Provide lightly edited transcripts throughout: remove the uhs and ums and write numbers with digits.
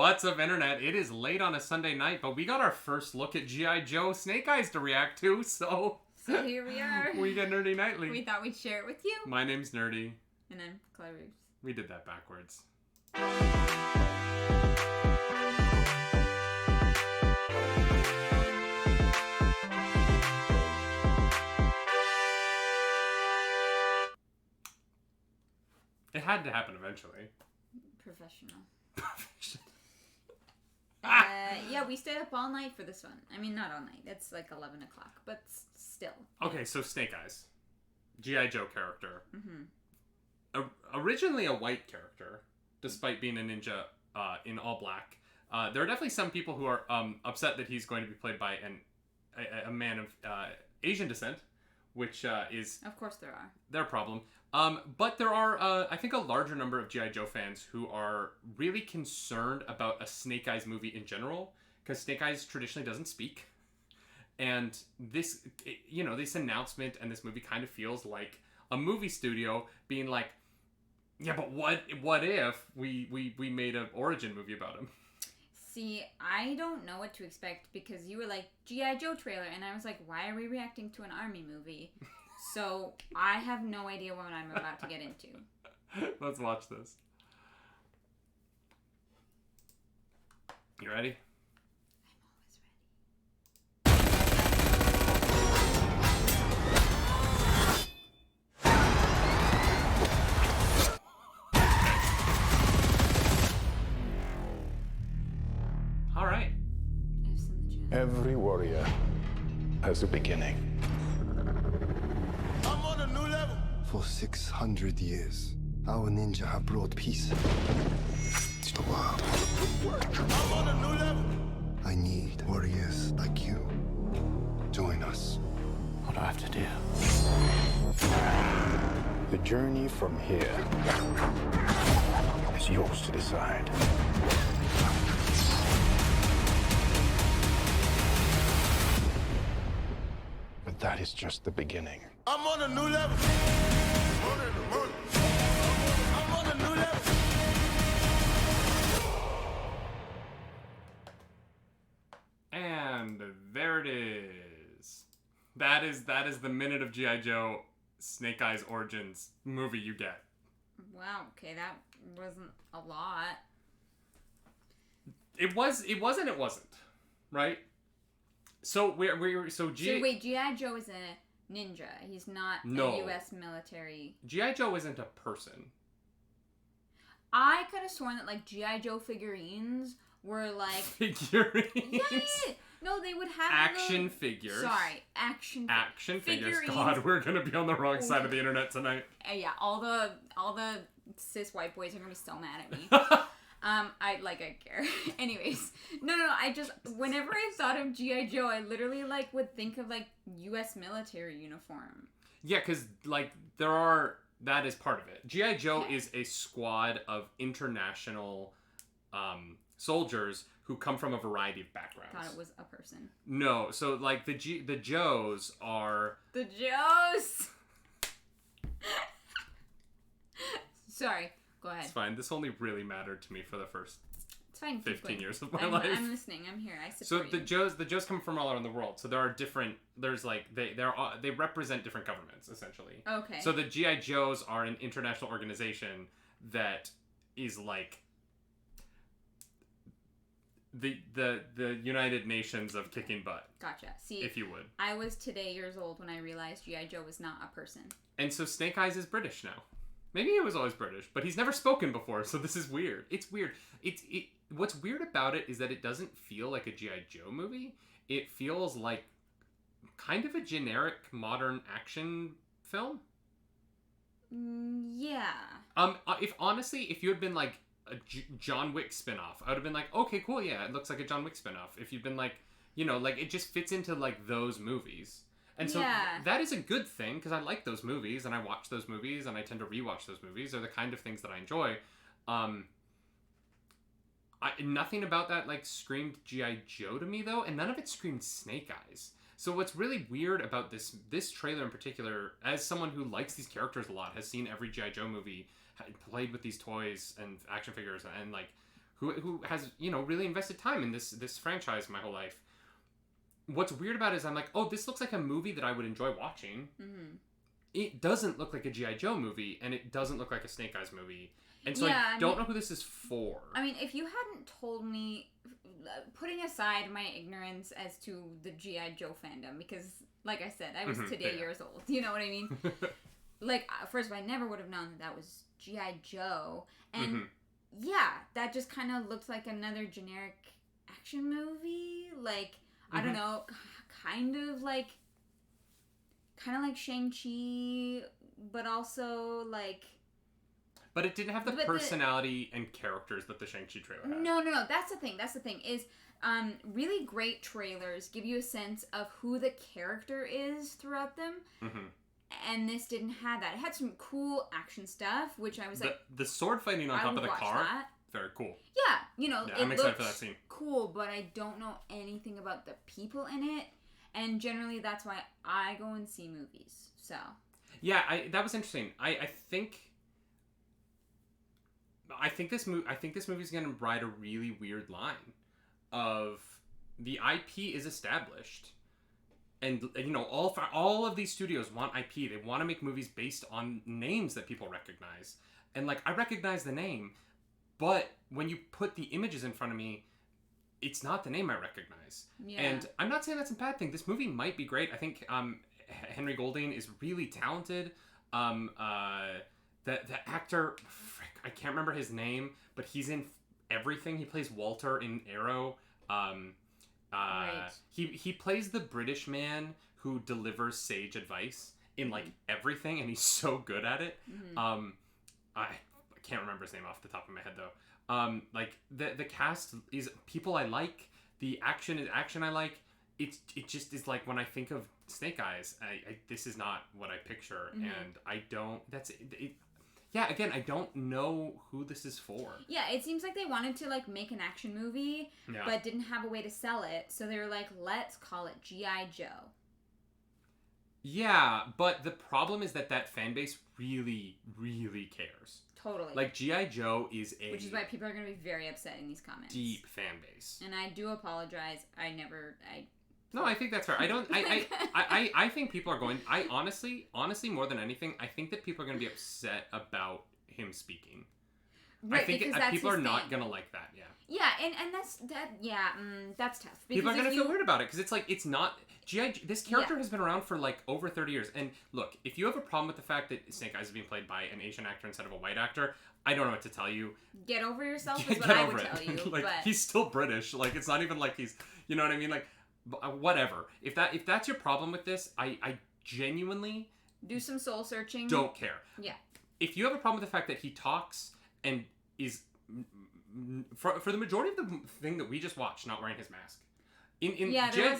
What's up, Internet? It is late on a Sunday night, but we got our first look at G.I. Joe Snake Eyes to react to, so here we are. We get Nerdy Nightly. We thought we'd share it with you. My name's Nerdy. And I'm Clarus. We did that backwards. It had to happen eventually. Professional. Yeah, we stayed up all night for this one. I mean, not all night. It's like 11 o'clock, but still. Okay, so Snake Eyes. G.I. Joe character. Mm-hmm. Originally a white character, despite being a ninja in all black. There are definitely some people who are upset that he's going to be played by a man of Asian descent, which is... Of course there are. Their problem. But there are, I think, a larger number of G.I. Joe fans who are really concerned about a Snake Eyes movie in general, because Snake Eyes traditionally doesn't speak. And this, this announcement and this movie kind of feels like a movie studio being like, yeah, but what if we made an origin movie about him? See, I don't know what to expect, because you were like, G.I. Joe trailer, and I was like, why are we reacting to an army movie? So, I have no idea what I'm about to get into. Let's watch this. You ready? I'm always ready. All right. Every warrior has a beginning. For 600 years, our ninja have brought peace to the world. I'm on a new level. I need warriors like you. Join us. What do I have to do? The journey from here is yours to decide. But that is just the beginning. I'm on a new level. I'm on a new level. And there it is. That is the minute of G.I. Joe Snake Eyes Origins movie you get. Wow, okay, that wasn't a lot. It wasn't, right? So so wait, G.I. Joe is a ninja. He's not a U.S. military. G.I. Joe isn't a person. I could have sworn that, like, G.I. Joe figurines were, like... Figurines? Yeah! No, they would have... Action figures. Sorry, action figures. God, we're going to be on the wrong side of the internet tonight. Yeah, all the cis white boys are going to be so mad at me. I care. Anyways, no, whenever I thought of G.I. Joe, I literally, like, would think of, like, U.S. military uniform. Yeah, because, like, that is part of it. G.I. Joe is a squad of international soldiers who come from a variety of backgrounds. I thought it was a person. No, so, like, the Joes are... The Joes! Sorry. Go ahead. It's fine. This only really mattered to me for the first 15 years of my life. I'm listening. I'm here. I support you. So the Joes come from all around the world. So there are different. There's like they represent different governments essentially. Okay. So the GI Joes are an international organization that is like the United Nations of kicking butt. Gotcha. See, if you would. I was today years old when I realized G.I. Joe was not a person. And so Snake Eyes is British now. Maybe he was always British, but he's never spoken before, so this is weird. It's weird. What's weird about it is that it doesn't feel like a G.I. Joe movie. It feels like kind of a generic modern action film. Yeah. If you had been like a John Wick spinoff, I would have been like, okay, cool, yeah, it looks like a John Wick spinoff. If you'd been like, like it just fits into like those movies. And so that is a good thing, because I like those movies, and I watch those movies, and I tend to rewatch those movies. They're the kind of things that I enjoy. Nothing about that, like, screamed G.I. Joe to me, though, and none of it screamed Snake Eyes. So what's really weird about this trailer in particular, as someone who likes these characters a lot, has seen every G.I. Joe movie, played with these toys and action figures, and, like, who has, you know, really invested time in this franchise my whole life. What's weird about it is I'm like, oh, this looks like a movie that I would enjoy watching. Mm-hmm. It doesn't look like a G.I. Joe movie, and it doesn't look like a Snake Eyes movie. And so I don't know who this is for. I mean, if you hadn't told me, putting aside my ignorance as to the G.I. Joe fandom, because, like I said, I was today years old. You know what I mean? Like, first of all, I never would have known that was G.I. Joe. And, yeah, that just kind of looked like another generic action movie. Like, I don't know, kind of like Shang-Chi, but also, like... But it didn't have the personality and characters that the Shang-Chi trailer had. No. That's the thing. Is really great trailers give you a sense of who the character is throughout them. Mm-hmm. And this didn't have that. It had some cool action stuff, which I was like... The sword fighting on top of the car, that. Very cool. Yeah, you know, I'm excited for that scene. Cool, but I don't know anything about the people in it. And generally, that's why I go and see movies. So... Yeah, that was interesting. I think this movie's gonna ride a really weird line of the IP is established, and you know all of these studios want IP. They want to make movies based on names that people recognize, and like I recognize the name, but when you put the images in front of me, it's not the name I recognize. Yeah. And I'm not saying that's a bad thing. This movie might be great. I think Henry Golding is really talented. The actor, I can't remember his name, but he's in everything. He plays Walter in Arrow. Right. He plays the British man who delivers sage advice in like everything, and he's so good at it. Mm-hmm. I can't remember his name off the top of my head though. Like the cast is people I like. The action is action I like. It just is like when I think of Snake Eyes, this is not what I picture, and I don't. That's it. Yeah, again, I don't know who this is for. Yeah, it seems like they wanted to like make an action movie, but didn't have a way to sell it, so they were like, let's call it G.I. Joe. Yeah, but the problem is that fan base really, really cares. Totally. Like, G.I. Joe is which is why people are going to be very upset in these comments. Deep fan base. And I do apologize. No, I think that's fair. I think people are going... I honestly, more than anything, I think that people are going to be upset about him speaking. Right, I think people are not going to like that, yeah. Yeah, and that's tough. People are going to feel weird about it, because it's like, it's not... This character has been around for like over 30 years. And look, if you have a problem with the fact that Snake Eyes is being played by an Asian actor instead of a white actor, I don't know what to tell you. Get over yourself is what I would tell you. Like, but... he's still British. Like, it's not even like he's... You know what I mean? Like... Whatever. If that's your problem with this, I genuinely do some soul searching. Don't care. Yeah. If you have a problem with the fact that he talks and is for the majority of the thing that we just watched, not wearing his mask.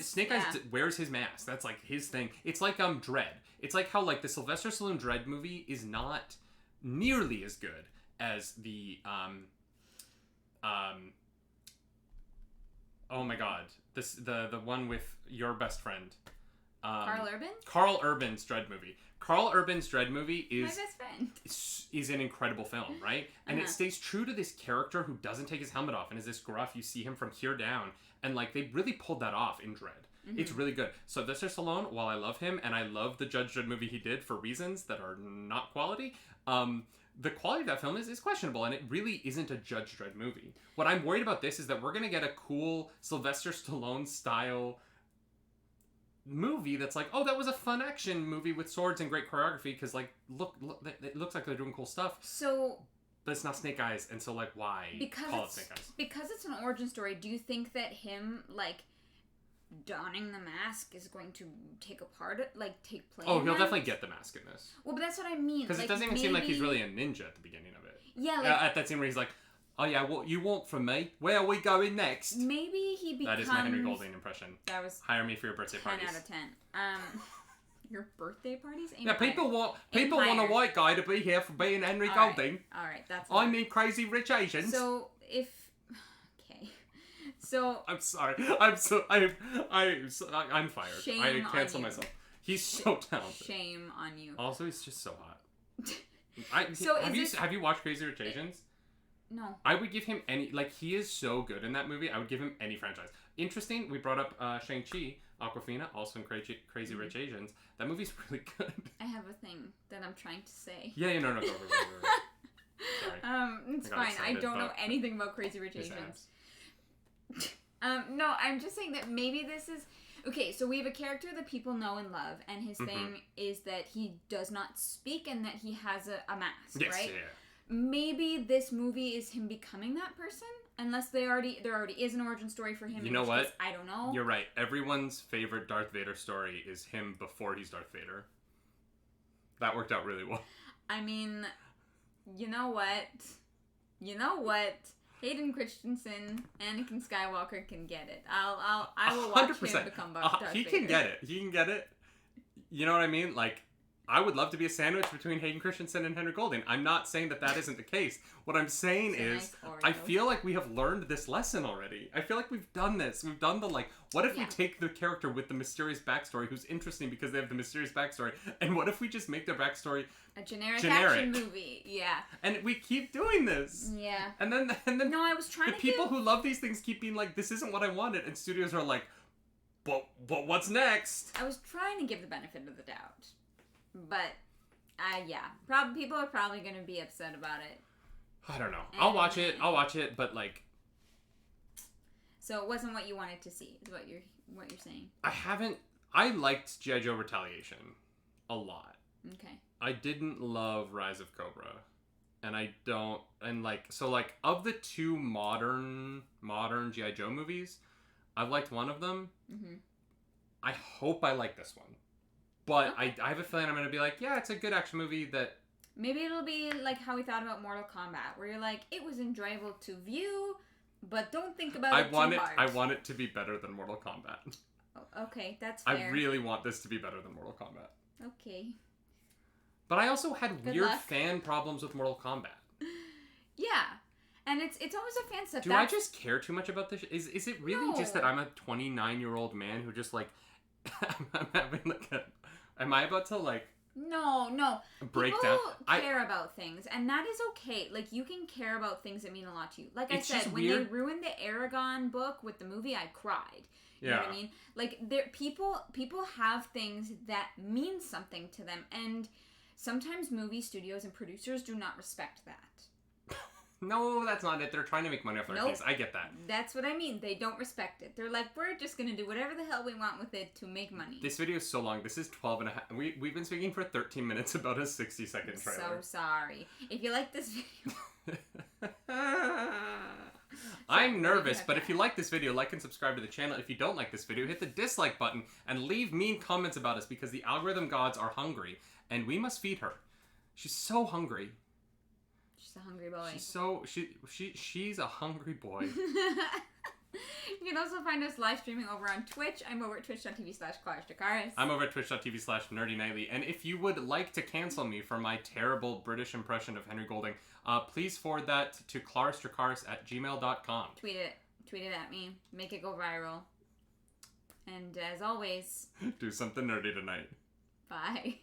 Snake Eyes wears his mask. That's like his thing. It's like Dredd. It's like how like the Sylvester Stallone Dredd movie is not nearly as good as the oh my god. The one with your best friend. Carl Urban? Carl Urban's Dredd movie. Carl Urban's Dredd movie is... My best friend. Is an incredible film, right? And it stays true to this character who doesn't take his helmet off and is this gruff. You see him from here down. And like, they really pulled that off in Dredd. Mm-hmm. It's really good. So Sylvester Stallone, while I love him, and I love the Judge Dredd movie he did for reasons that are not quality, the quality of that film is questionable, and it really isn't a Judge Dredd movie. What I'm worried about this is that we're going to get a cool Sylvester Stallone style movie that's like, oh, that was a fun action movie with swords and great choreography, because like, look, it looks like they're doing cool stuff. So... But it's not Snake Eyes, and so like, why call it Snake Eyes? Because it's an origin story, do you think that him, like... donning the mask is going to take place. Oh, he'll definitely get the mask in this. Well, but that's what I mean. Because it doesn't even seem like he's really a ninja at the beginning of it. Yeah, like... at that scene where he's like, oh yeah, what you want from me? Where are we going next? Maybe he becomes... That is my Henry Golding impression. That was... Hire me for your birthday parties. 10 out of 10. Your birthday parties? Yeah, people want a white guy to be here for being Henry Golding. All right, that's... I mean crazy rich Asians. So, if... So I'm sorry. I'm fired. Shame I cancel on you. myself. He's so talented. Shame on you. Also, he's just so hot. Have you watched Crazy Rich Asians? No. I would give him any, like, he is so good in that movie. I would give him any franchise. Interesting, we brought up Shang-Chi, Awkwafina, also in Crazy Rich Asians. That movie's really good. I have a thing that I'm trying to say. Yeah, no, go. Sorry. It's fine. Excited, I don't know but- anything about Crazy Rich Asians. No, I'm just saying that maybe this is... Okay, so we have a character that people know and love, and his thing is that he does not speak and that he has a mask, Yes, right? yeah. Maybe this movie is him becoming that person, unless there already is an origin story for him. You know what? I don't know. You're right. Everyone's favorite Darth Vader story is him before he's Darth Vader. That worked out really well. I mean, you know what? Hayden Christensen, Anakin Skywalker can get it. I will watch 100%. him become Darth Vader. He can get it. He can get it. You know what I mean? Like, I would love to be a sandwich between Hayden Christensen and Henry Golding. I'm not saying that isn't the case. What I'm saying is, nice Oreo. I feel like we have learned this lesson already. I feel like we've done this. We've done the, like, what if we take the character with the mysterious backstory who's interesting because they have the mysterious backstory, and what if we just make their backstory a generic action movie? Yeah. And we keep doing this. Yeah. And then No, I was trying the to people who love these things keep being like, this isn't what I wanted, and studios are like, but what's next? I was trying to give the benefit of the doubt, but people are probably going to be upset about it. I don't know. I'll watch it, but like. So it wasn't what you wanted to see, is what you're saying. I liked G.I. Joe Retaliation a lot. Okay. I didn't love Rise of Cobra. And I don't, and like, so like, of the two modern G.I. Joe movies, I've liked one of them. Mm-hmm. I hope I like this one. But okay. I have a feeling I'm going to be like, yeah, it's a good action movie that... Maybe it'll be like how we thought about Mortal Kombat, where you're like, it was enjoyable to view, but don't think about it too hard. I want it to be better than Mortal Kombat. Oh, okay, that's fair. I really want this to be better than Mortal Kombat. Okay. But I also had weird fan problems with Mortal Kombat. Yeah. And it's always a fan stuff. Do I just care too much about this? Is it really just that I'm a 29-year-old man who just like... I'm having like a... Am I about to like... No. Break People down. care about things, and that is okay. Like, you can care about things that mean a lot to you. Like I It's said, just when weird. they ruined the Aragon book with the movie, I cried. You know what I mean? Like, people have things that mean something to them, and sometimes movie studios and producers do not respect that. No, that's not it. They're trying to make money off their case. I get that. That's what I mean. They don't respect it. They're like, we're just going to do whatever the hell we want with it to make money. This video is so long. This is 12 and a half. We've been speaking for 13 minutes about a 60-second trailer. So sorry. If you like this video... I'm nervous, but if you like this video, like and subscribe to the channel. If you don't like this video, hit the dislike button and leave mean comments about us because the algorithm gods are hungry and we must feed her. She's so hungry. She's a hungry boy. She's a hungry boy. You can also find us live streaming over on Twitch. I'm over at twitch.tv/clarusdracarys. I'm over at twitch.tv/nerdynightly. And if you would like to cancel me for my terrible British impression of Henry Golding, please forward that to clarusdracarys@gmail.com. Tweet it at me. Make it go viral. And as always... do something nerdy tonight. Bye.